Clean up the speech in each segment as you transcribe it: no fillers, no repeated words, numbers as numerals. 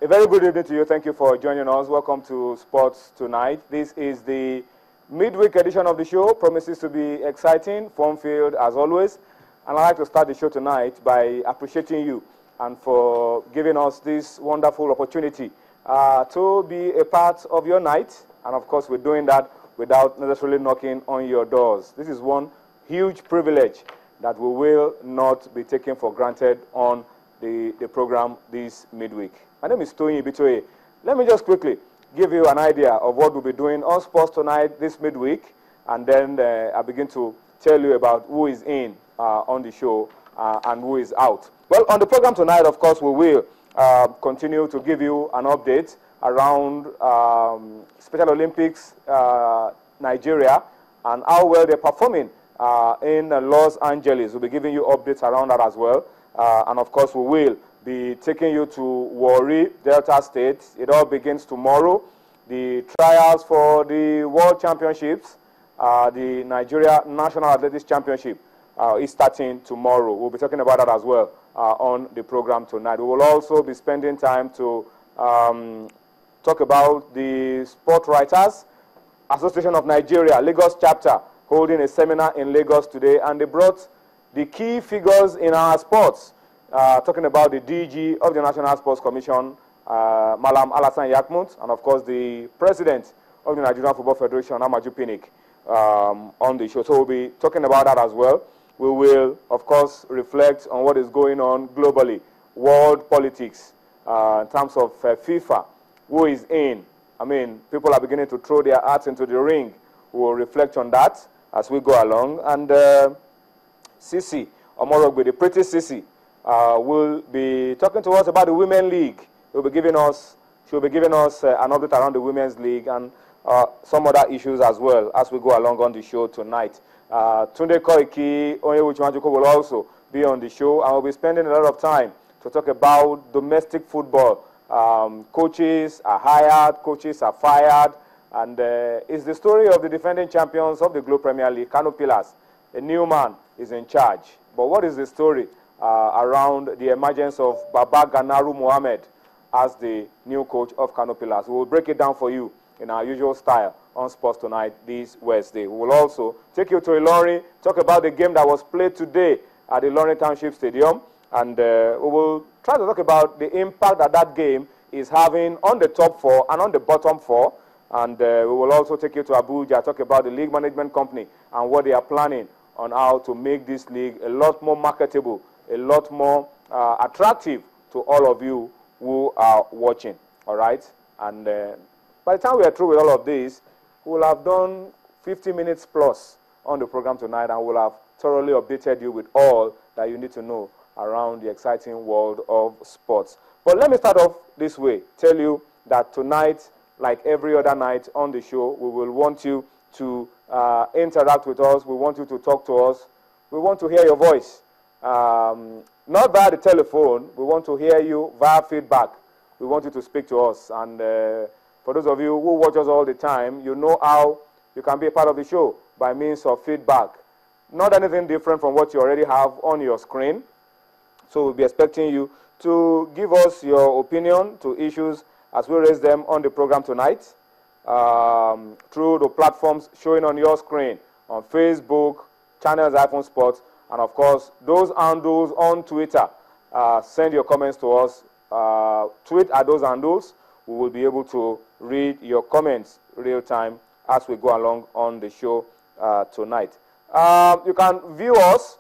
very good evening to you. Thank you for joining us. Welcome to Sports Tonight. This is the midweek edition of the show. Promises to be exciting, fun-filled as always. And I'd like to start the show tonight by appreciating you and for giving us this wonderful opportunity to be a part of your night. And of course, we're doing that without necessarily knocking on your doors. This is one huge privilege that we will not be taken for granted on the program this midweek. My name is Tony Ibitoye. Let me just quickly give you an idea of what we'll be doing on Sports Tonight this midweek, and then I begin to tell you about who is in on the show and who is out. Well, on the program tonight, of course, we will continue to give you an update around Special Olympics Nigeria and how well they're performing in Los Angeles. We'll be giving you updates around that as well. And of course, we will be taking you to Warri, Delta State. It all begins tomorrow. The trials for the World Championships, the Nigeria National Athletics Championship, is starting tomorrow. We'll be talking about that as well on the program tonight. We will also be spending time to talk about the Sport Writers Association of Nigeria, Lagos chapter, holding a seminar in Lagos today, and they brought the key figures in our sports, talking about the DG of the National Sports Commission, Malam Alassane Yakmut, and of course the president of the Nigerian Football Federation, Amaju Pinnick, on the show. So we'll be talking about that as well. We will, of course, reflect on what is going on globally, world politics, in terms of FIFA, who is in. I mean, people are beginning to throw their hearts into the ring. We will reflect on that as we go along. And Sisi Omorogbe, the pretty Sisi, will be talking to us about the Women's League. She'll be giving us an update around the Women's League and some other issues as well as we go along on the show tonight. Tunde Koiki Onyewuchiwanjuko will also be on the show, and we'll be spending a lot of time to talk about domestic football. Coaches are hired, coaches are fired, and it's the story of the defending champions of the Globe Premier League, Kano Pillars. A new man is in charge. But what is the story around the emergence of Baba Ganaru Mohammed as the new coach of Kano Pillars? We will break it down for you in our usual style on Sports Tonight this Wednesday. We will also take you to Ilorin, talk about the game that was played today at the Ilorin Township Stadium, and we will try to talk about the impact that that game is having on the top four and on the bottom four. And we will also take you to Abuja, talk about the league management company and what they are planning on how to make this league a lot more marketable, a lot more attractive to all of you who are watching, all right? And by the time we are through with all of this, we will have done 50 minutes plus on the program tonight, and we'll have thoroughly updated you with all that you need to know around the exciting world of sports. But let me start off this way, tell you that tonight, like every other night on the show, we will want you to interact with us. We want you to talk to us. We want to hear your voice. Not via the telephone. We want to hear you via feedback. We want you to speak to us. And for those of you who watch us all the time, you know how you can be a part of the show by means of feedback. Not anything different from what you already have on your screen. So we'll be expecting you to give us your opinion to issues as we raise them on the program tonight, through the platforms showing on your screen, on Facebook, Channels iPhone Sports, and of course, those handles on Twitter. Send your comments to us. Tweet at those handles. We will be able to read your comments real time as we go along on the show tonight. You can view us,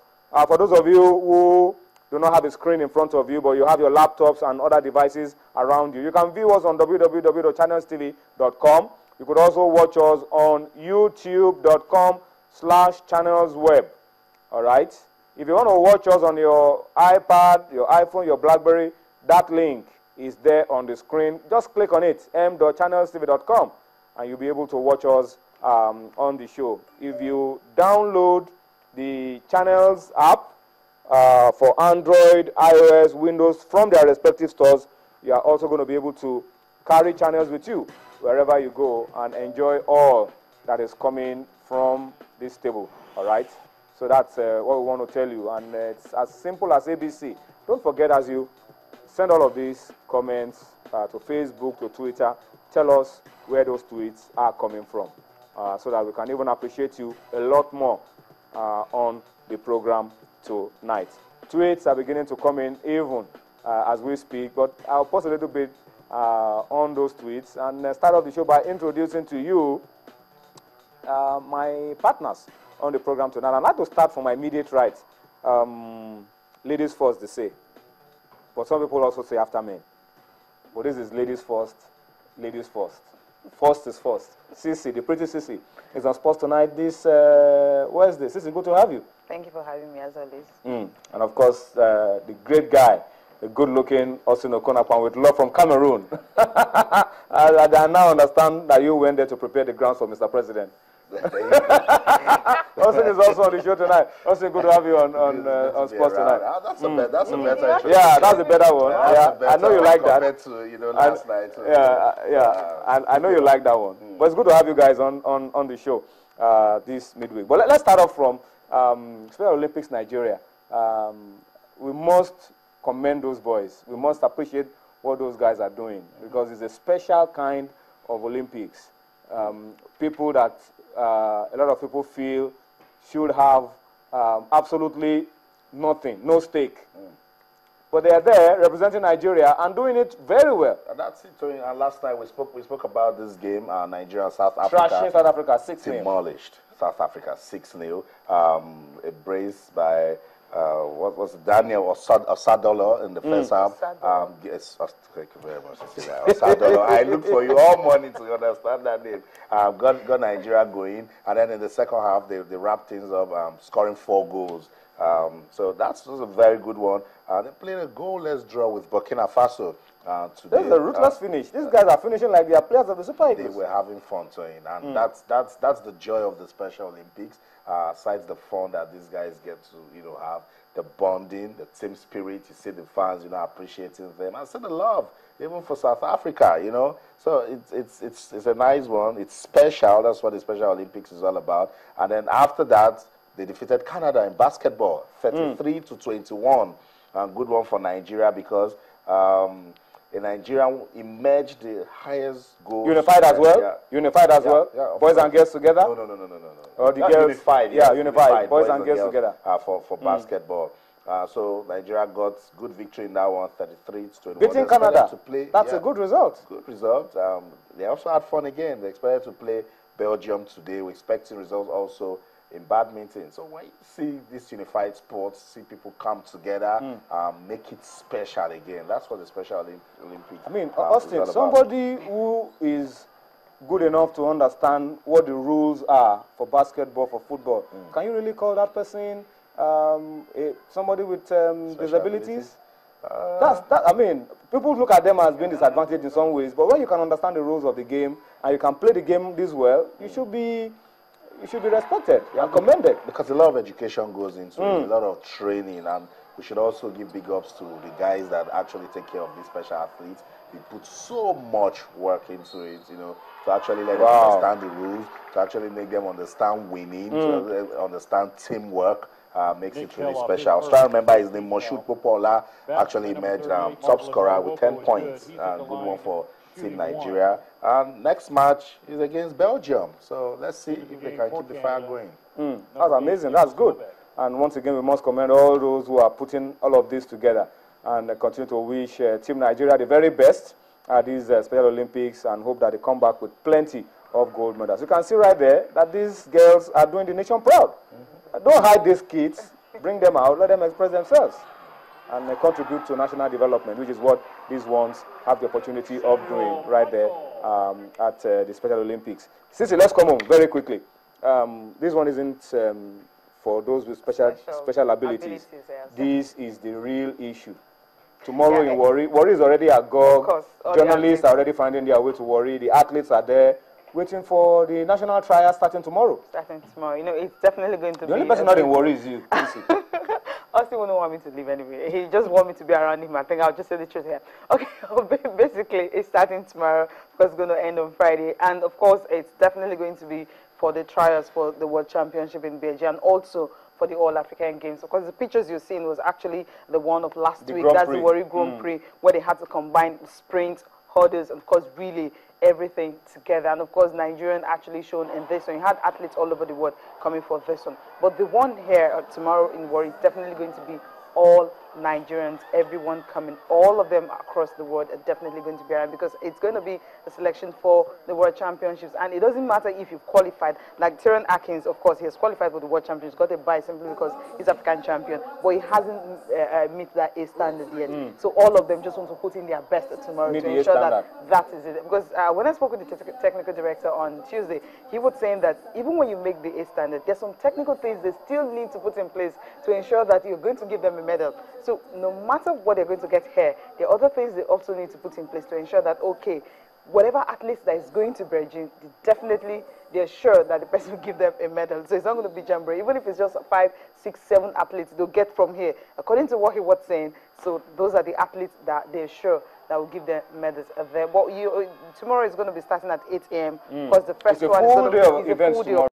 for those of you who do not have a screen in front of you, but you have your laptops and other devices around you. You can view us on www.channelstv.com. You could also watch us on youtube.com/channelsweb. All right? If you want to watch us on your iPad, your iPhone, your BlackBerry, that link is there on the screen. Just click on it, m.channelstv.com, and you'll be able to watch us on the show. If you download the Channels app, for Android, iOS, Windows from their respective stores, you are also going to be able to carry channels with you wherever you go and enjoy all that is coming from this table, all right? So that's what we want to tell you, and it's as simple as ABC. Don't forget, as you send all of these comments to Facebook, to Twitter. Tell us where those tweets are coming from so that we can even appreciate you a lot more on the program tonight. Tweets are beginning to come in even as we speak, but I'll pause a little bit on those tweets and start off the show by introducing to you my partners on the program tonight. I'd like to start from my immediate right. Ladies first, they say. But some people also say after men. But this is ladies first, ladies first. First is first. Sissy, the pretty Sissy, is on Sports Tonight this Wednesday. Sissy, good to have you. Thank you for having me, as always. And of course, the great guy, the good-looking Austin Okonakwan with love from Cameroon. I now understand that you went there to prepare the grounds for Mr. President. Austin is also on the show tonight. Austin, good to have you on Sports Tonight. That's a better introduction. Yeah, that's a better one. I know you like that. Compared to, last night. I know you like that one. But it's good to have you guys on the show this midweek. But let's start off from Special Olympics Nigeria. We must commend those boys. We must appreciate what those guys are doing because it's a special kind of Olympics. People that a lot of people feel should have absolutely nothing, no stake. But they are there representing Nigeria and doing it very well. And that's it. And last night we spoke about this game, Nigeria, South Africa. Trashing South Africa 6-0. Demolished South Africa 6-0. A brace by what was it? Daniel Osadolo in the first half. Yes, thank you very much. Osadolo. I looked for you all morning to understand that name. Got Nigeria going, and then in the second half they wrapped things up, scoring 4 goals. So that was a very good one. They played a goalless draw with Burkina Faso today. This is a ruthless finish. These guys are finishing like they are players of the Super Eagles. They were having fun too, and that's the joy of the Special Olympics. Aside the fun that these guys get to have, the bonding, the team spirit. You see the fans appreciating them, and see the love even for South Africa. So it's a nice one. It's special. That's what the Special Olympics is all about. And then after that, they defeated Canada in basketball, 33-21. Good one for Nigeria because in Nigeria emerged the highest goal. Unified as well? Yeah. Unified as well? Yeah, boys and girls together? No. Or the girls? Unified. Yeah, unified. Boys and girls together. For basketball. So Nigeria got good victory in that one, 33-21. Beating Canada. That's a good result. Good result. They also had fun again. They expected to play Belgium today. We're expecting results also in badminton. So when you see this unified sports, see people come together, make it special again. That's what the Special Olympics. I mean, Austin, somebody who is good enough to understand what the rules are for basketball, for football, can you really call that person somebody with disabilities? I mean, people look at them as being disadvantaged in some ways, but when you can understand the rules of the game and you can play the game this well, you should be respected and commended. Because a lot of education goes into it, a lot of training, and we should also give big ups to the guys that actually take care of these special athletes. They put so much work into it, to actually let them understand the rules, to actually make them understand winning, to understand teamwork. Makes it really special. I was trying to remember his name, Moshood Popola, actually emerged top scorer with 10 points. Good one for Team Nigeria. And next match is against Belgium. So let's see if they can keep the fire going. That's amazing. That's good. And once again, we must commend all those who are putting all of this together and continue to wish Team Nigeria the very best at these Special Olympics and hope that they come back with plenty of gold medals. You can see right there that these girls are doing the nation proud. Don't hide these kids. Bring them out. Let them express themselves and contribute to national development, which is what these ones have the opportunity of doing right there at the Special Olympics. Sissy, let's come home very quickly. This one isn't for those with special abilities. This is the real issue. Tomorrow in Warri is already agog. Journalists are already finding their way to Warri. The athletes are there, waiting for the national trial starting tomorrow. It's definitely going to be... The only person not in Warri is you. Austin wouldn't want me to leave anyway. He just wants me to be around him. I think I'll just say the truth here. Okay, basically, it's starting tomorrow because it's going to end on Friday. And, of course, it's definitely going to be for the trials for the World Championship in Beijing and also for the All-African Games. Because the pictures you've seen was actually the one of last week. Grand That's Prix. the Warri Grand Prix, where they had to combine sprint, hurdles, and of course, really everything together. And of course, Nigerian actually shown in this one. You had athletes all over the world coming for this one. But the one here tomorrow in Warri is definitely going to be all Nigerians, everyone coming, all of them across the world are definitely going to be around, because it's going to be a selection for the World Championships. And it doesn't matter if you've qualified, like Tyrone Atkins, of course, he has qualified for the World Championships, got a bye simply because he's African champion, but he hasn't met that A standard yet. So all of them just want to put in their best tomorrow to ensure that that is it. Because when I spoke with the technical director on Tuesday, he was saying that even when you make the A standard, there's some technical things they still need to put in place to ensure that you're going to give them a medal. So no matter what they're going to get here, there are other things they also need to put in place to ensure that, okay, whatever athlete that is going to Beijing, they're sure that the person will give them a medal. So it's not going to be jamboree. Even if it's just 5, 6, 7 athletes they'll get from here, according to what he was saying. So those are the athletes that they're sure that will give them medals there. But tomorrow is going to be starting at 8 a.m. because the first one is going to be a full day.